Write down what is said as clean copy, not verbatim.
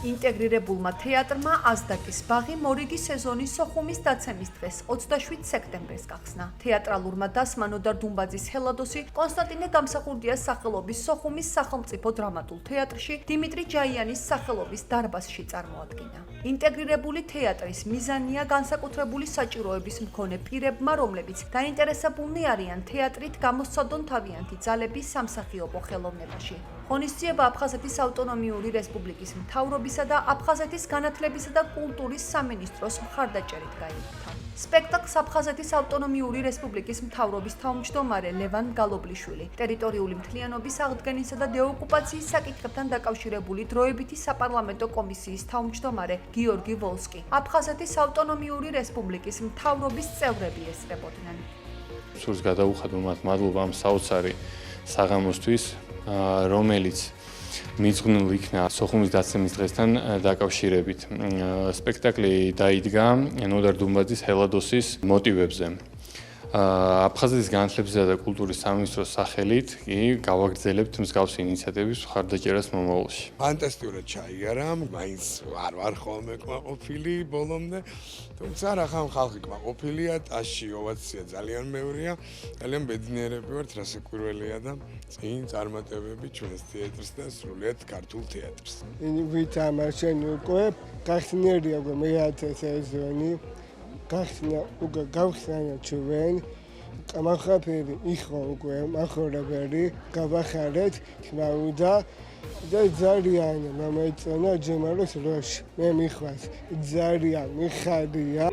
ინტეგრირებულმა თეატრმა აზდაკის ბაღი მორიგი სეზონის სოხუმის დაცემის დღეს 27 სექტემბერს გახსნა. თეატრალურმა დასმა ნოდარ დუმბაძის ჰელადოსი კონსტანტინე გამსახურდიას სახელობის სოხუმის სახელმწიფო დრამატულ თეატრში დიმიტრი ჯაიანის სახელობის დარბაზში წარმოადგინა. ინტეგრირებული თეატრის მიზანია განსაკუთრებული საჭიროების მქონე პირებმა, რომლებიც დაინტერესებულნი არიან თეატრით, გამოსცადონ თავიანთი ძალები სამსახიობო ხელოვნებაში. ღონისძიება აფხაზეთის ავტონომიური რესპუბლიკის მთავრობისა და აფხაზეთის განათლებისა და კულტურის სამინისტროს მხარდაჭერით გაიმართა. სპექტაკლს აფხაზეთის ავტონომიური რესპუბლიკის მთავრობის თავმჯდომარე ლევან გალობლიშვილი, ტერიტორიული მთლიანობის აღდგენისა და დეოკუპაციის საკითხებთან დაკავშირებული დროებითი საპარლამენტო კომისიის თავმჯდომარე გიორგი ვოლსკი, აფხაზეთის ავტონომიური რესპუბლიკის მთავრობის წევრები ესწრებოდნენ. სურს გადაუხადო მათ მადლობა ამ საოცარი საღამოსთვის, რომელიც მიძღვნილ იქნა სოხუმის დაცემის დღესთან დაკავშირებით. სპექტაკლი დაიდგა ნოდარ დუმბაძის ჰელადოსის მოტივებზე. აფხაზეთის განათლებისა და კულტურის სამინისტროს სახელით გავაგრძელებთ მსგავსი ინიციატივის მხარდაჭერას მომავალში. ფანტასტიკურად ჩაიარა, მაინც ვარ ხოლმე კმაყოფილი ბოლომდე, თუმცა რა ხალხი კმაყოფილია, ტაში ოვაცია ძალიან მეორეა, ძალიან ბედნიერები ვართ, რასაკვირველია და წინ წარმატებები ჩვენს თეატრს და სრულიად ქართულ თეატრს. ვითამაშენ უკვე გახსნილია უკვე მეათე სეზონი. გავხსნა ჩვენ კამახაფერი იყო უკვე მახორებელი გავახარეთ თმაუდა და ძალიან მომეწონა ჯემალოს როში მე მიხვას ძალიან მიხარია